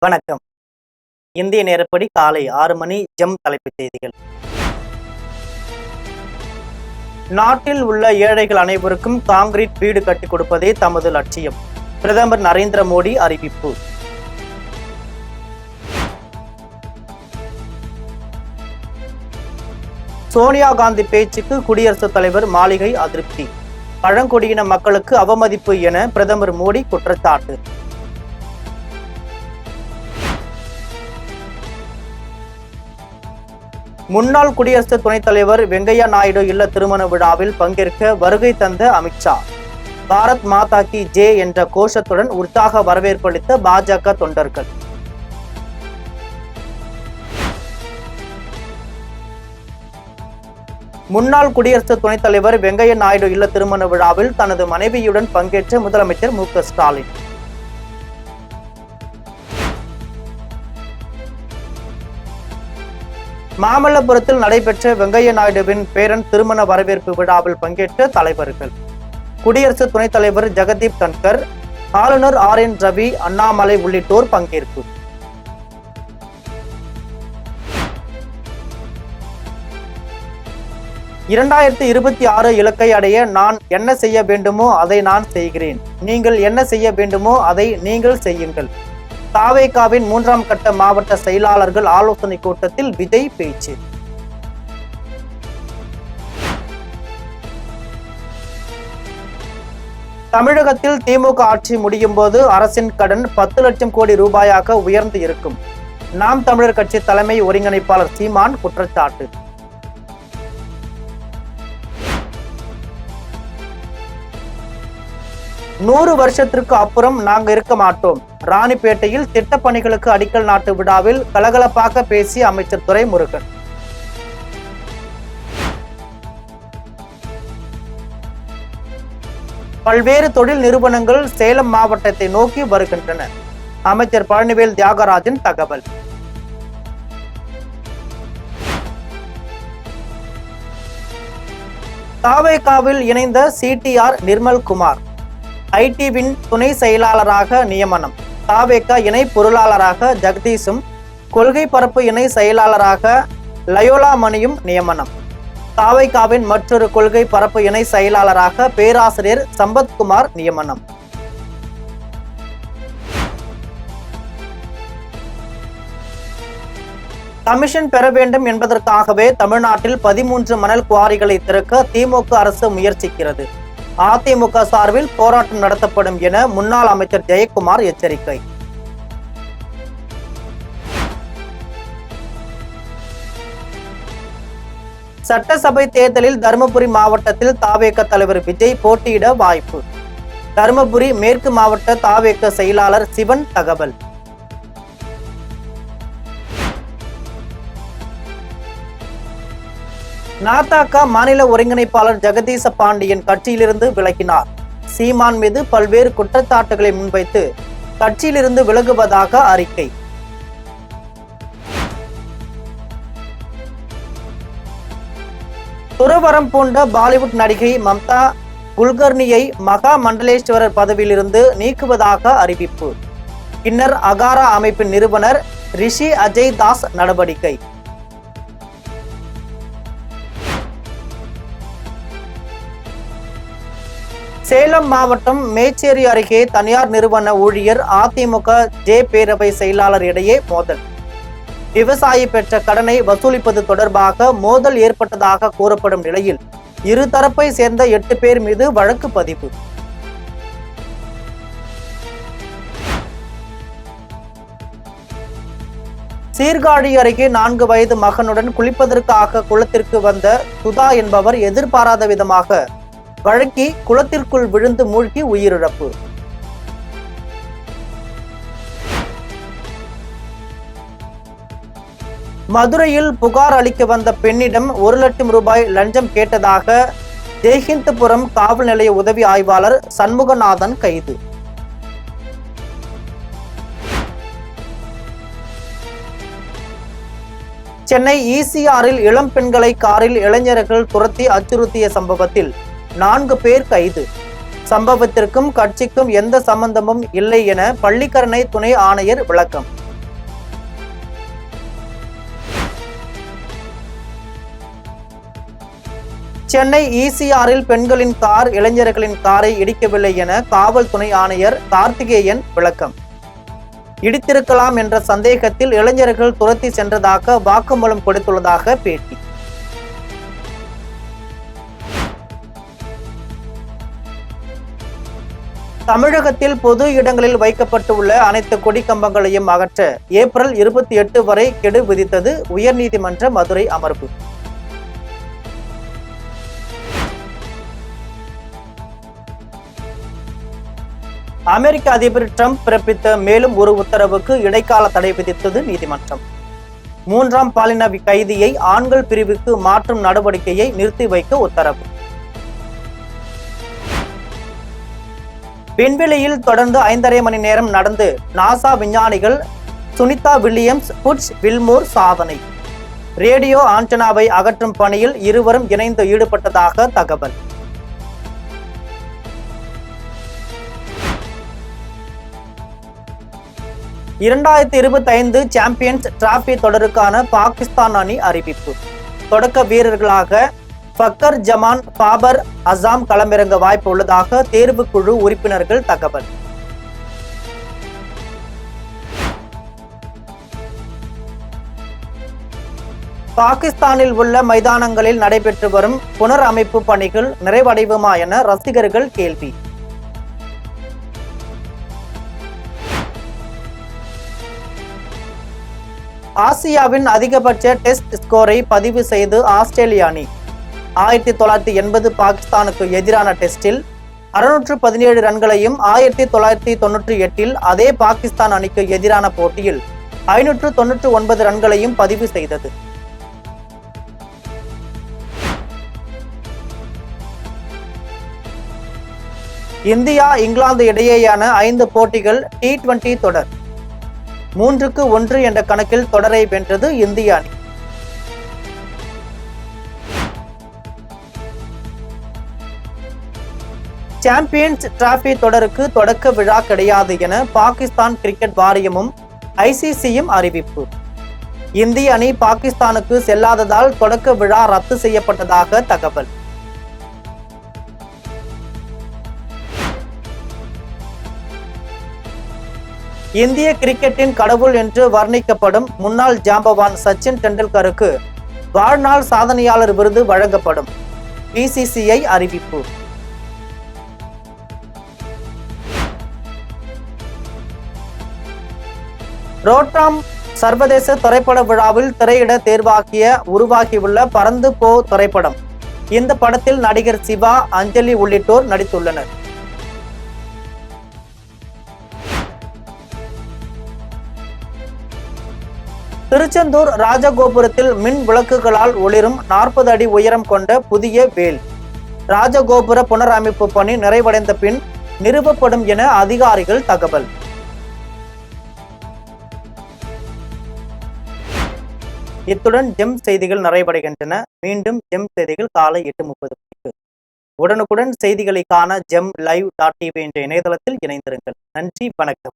வணக்கம். இந்திய நேரப்படி காலை 6 மணி. தலைப்புச் செய்திகள். நாட்டில் உள்ள ஏழைகள் அனைவருக்கும் காங்கிரீட் வீடு கட்டிக் கொடுப்பதே தமது லட்சியம். பிரதமர் நரேந்திர மோடி அறிவிப்பு. சோனியா காந்தி பேச்சுக்கு குடியரசுத் தலைவர் மாளிகை அதிருப்தி. பழங்குடியின மக்களுக்கு அவமதிப்பு என பிரதமர் மோடி குற்றச்சாட்டு. முன்னாள் குடியரசு துணைத் தலைவர் வெங்கையா நாயுடு இல்ல திருமண விழாவில் பங்கேற்க வருகை தந்த அமித்ஷா. பாரத் மாதா கி ஜே என்ற கோஷத்துடன் உற்சாக வரவேற்பளித்த பாஜக தொண்டர்கள். முன்னாள் குடியரசு துணைத் தலைவர் வெங்கையா நாயுடு இல்ல திருமண விழாவில் தனது மனைவியுடன் பங்கேற்ற முதலமைச்சர் மு.க. ஸ்டாலின். மாமல்லபுரத்தில் நடைபெற்ற வெங்கையா நாயுடுவின் பேரன் திருமண வரவேற்பு விழாவில் பங்கேற்ற தலைவர்கள். குடியரசு துணைத் தலைவர் ஜெகதீப் தன்கர், ஆளுநர் RN ரவி, அண்ணாமலை உள்ளிட்டோர் பங்கேற்பு. (2026) இலக்கை அடைய நான் என்ன செய்ய வேண்டுமோ அதை நான் செய்கிறேன். நீங்கள் என்ன செய்ய வேண்டுமோ அதை நீங்கள் செய்யுங்கள். தாவேகாவின் 3ஆம் கட்ட மாவட்ட செயலாளர்கள் ஆலோசனை கூட்டத்தில் விஜய் பேச்சு. தமிழகத்தில் திமுக ஆட்சி முடியும் போது அரசின் கடன் 10 லட்சம் கோடி ரூபாயாக உயர்ந்து இருக்கும். நாம் தமிழர் கட்சி தலைமை ஒருங்கிணைப்பாளர் சீமான் குற்றச்சாட்டு. "100 வருஷத்திற்கு அப்புறம் நாங்க இருக்க மாட்டோம்." ராணிப்பேட்டையில் திட்டப் பணிகளுக்கு அடிக்கல் நாட்டு விழாவில் கலகலப்பாக பேசிய அமைச்சர் துரைமுருகன். பல்வேறு தொழில் நிறுவனங்கள் சேலம் மாவட்டத்தை நோக்கி வருகின்றன. அமைச்சர் பழனிவேல் தியாகராஜன் தகவல். தாவேகாவில் இணைந்த CTR நிர்மல்குமார் ஐடிவின் துணை செயலாளராக நியமனம். தாவேகா இணை பொருளாளராக ஜெகதீஷும், கொள்கை பரப்பு இணை செயலாளராக லயோலா மணியும் நியமனம். தாவேகாவின் மற்றொரு கொள்கை பரப்பு இணை செயலாளராக பேராசிரியர் சம்பத்குமார் நியமனம். கமிஷன் பெற வேண்டும் என்பதற்காகவே தமிழ்நாட்டில் 13 மணல் குவாரிகளை திறக்க திமுக அரசு முயற்சிக்கிறது. அதிமுக சார்பில் போராட்டம் நடத்தப்படும் என முன்னாள் அமைச்சர் ஜெயக்குமார் எச்சரிக்கை. சட்டசபை தேர்தலில் தருமபுரி மாவட்டத்தில் தாவேக தலைவர் விஜய் போட்டியிட வாய்ப்பு. தருமபுரி மேற்கு மாவட்ட தாவேக செயலாளர் சிவன் தகவல். நாதக மாநில ஒருங்கிணைப்பாளர் ஜெகதீச பாண்டியன் கட்சியிலிருந்து விலகினார். சீமான் மீது பல்வேறு குற்றச்சாட்டுகளை முன்வைத்து கட்சியிலிருந்து விலகுவதாக அறிக்கை. துறவரம் பூண்ட பாலிவுட் நடிகை மம்தா குல்கர்னியை மகா மண்டலேஸ்வரர் பதவியிலிருந்து நீக்குவதாக அறிவிப்பு. பின்னர் அகாரா அமைப்பின் நிறுவனர் ரிஷி அஜய் தாஸ் நடவடிக்கை. சேலம் மாவட்டம் மேச்சேரி அருகே தனியார் நிறுவன ஊழியர் அதிமுக ஜே பேரவை செயலாளர் இடையே மோதல். விவசாயி பெற்ற கடனை வசூலிப்பது தொடர்பாக மோதல் ஏற்பட்டதாக கூறப்படும் நிலையில் இருதரப்பை சேர்ந்த 8 பேர் மீது வழக்கு பதிவு. சீர்காழி அருகே 4 வயது மகனுடன் குளிப்பதற்காக குளத்திற்கு வந்த சுதா என்பவர் எதிர்பாராத விதமாக வழுக்கி குளத்திற்குள் விழுந்து மூழ்கி உயிரிழப்பு. மதுரையில் புகார் அளிக்க வந்த பெண்ணிடம் 1 லட்சம் ரூபாய் லஞ்சம் கேட்டதாக ஜெய்ஹிந்த்புரம் காவல் நிலைய உதவி ஆய்வாளர் சண்முகநாதன் கைது. சென்னை ECRல் இளம் பெண்களை காரில் இளைஞர்கள் துரத்தி அச்சுறுத்திய சம்பவத்தில் 4 பேர் கைது. சம்பவத்திற்கும் கட்சிக்கும் எந்த சம்பந்தமும் இல்லை என பள்ளிக்கரணை துணை ஆணையர் விளக்கம். சென்னை ஈசிஆரில் பெண்களின் கார் இளைஞர்களின் காரை இடிக்கவில்லை என காவல் துணை ஆணையர் கார்த்திகேயன் விளக்கம். இடித்திருக்கலாம் என்ற சந்தேகத்தில் இளைஞர்கள் துரத்தி சென்றதாக வாக்குமூலம் கொடுத்துள்ளதாக பேட்டி. தமிழகத்தில் பொது இடங்களில் வைக்கப்பட்டுள்ள அனைத்து கொடி கம்பங்களையும் அகற்ற ஏப்ரல் 28 வரை கெடு விதித்தது உயர்நீதிமன்ற மதுரை அமர்வு. அமெரிக்க அதிபர் டிரம்ப் பிறப்பித்த மேலும் ஒரு உத்தரவுக்கு இடைக்கால தடை விதித்தது நீதிமன்றம். 3ஆம் பாலின கைதியை ஆண்கள் பிரிவுக்கு மாற்றும் நடவடிக்கையை நிறுத்தி வைக்க உத்தரவு. விண்வெளியில் தொடர்ந்து 5½ மணி நேரம் நடந்து நாசா விஞ்ஞானிகள் சுனிதா வில்லியம்ஸ், புட்ச் வில்மோர் சாதனை. ரேடியோ ஆண்டனாவை அகற்றும் பணியில் இருவரும் இணைந்து ஈடுபட்டதாக தகவல். (2025) சாம்பியன்ஸ் டிராபி தொடருக்கான பாகிஸ்தான் அணி அறிவிப்பு. தொடக்க வீரர்களாக ஃபக்கர் ஜமான், பாபர் அசாம் களமிறங்க வாய்ப்பு உள்ளதாக தேர்வுக்குழு உறுப்பினர்கள் தகவல். பாகிஸ்தானில் உள்ள மைதானங்களில் நடைபெற்று வரும் புனரமைப்பு பணிகள் நிறைவடைவுமா என ரசிகர்கள் கேள்வி. ஆசியாவின் அதிகபட்ச டெஸ்ட் ஸ்கோரை பதிவு செய்து ஆஸ்திரேலிய அணி. 1980 பாகிஸ்தானுக்கு எதிரான டெஸ்டில் 617 ரன்களையும் 1998 அதே பாகிஸ்தான் அணிக்கு எதிரான போட்டியில் 599 ரன்களையும் பதிவு செய்தது. இந்தியா இங்கிலாந்து இடையேயான 5 போட்டிகள் T20 தொடர் 3-1 என்ற கணக்கில் தொடரை வென்றது இந்திய அணி. சாம்பியன்ஸ் டிராபி தொடருக்கு தொடக்க விழா கிடையாது என பாகிஸ்தான் கிரிக்கெட் வாரியமும் ICCயும் அறிவிப்பு. இந்திய அணி பாகிஸ்தானுக்கு செல்லாததால் தொடக்க விழா ரத்து செய்யப்பட்டதாக தகவல். இந்திய கிரிக்கெட்டின் கடவுள் என்று வர்ணிக்கப்படும் முன்னாள் ஜாம்பவான் சச்சின் டெண்டுல்கருக்கு வாழ்நாள் சாதனையாளர் விருது வழங்கப்படும். BCCI அறிவிப்பு. ரோட்டாம் சர்வதேச திரைப்பட விழாவில் திரையிட உருவாகியுள்ள பறந்து போ திரைப்படம். இந்த படத்தில் நடிகர் சிவா, அஞ்சலி உள்ளிட்டோர் நடித்துள்ளனர். திருச்செந்தூர் ராஜகோபுரத்தில் மின் விளக்குகளால் ஒளிரும் 40 அடி உயரம் கொண்ட புதிய வேல். ராஜகோபுர புனரமைப்பு பணி நிறைவடைந்த பின் நிறுவப்படும் என அதிகாரிகள் தகவல். இத்துடன் ஜெம் செய்திகள் நிறைவடைகின்றன. மீண்டும் ஜெம் செய்திகள் காலை 8:30 மணிக்கு. உடனுக்குடன் செய்திகளை காண GemLive.tv என்ற இணையதளத்தில் இணைந்திருங்கள். நன்றி, வணக்கம்.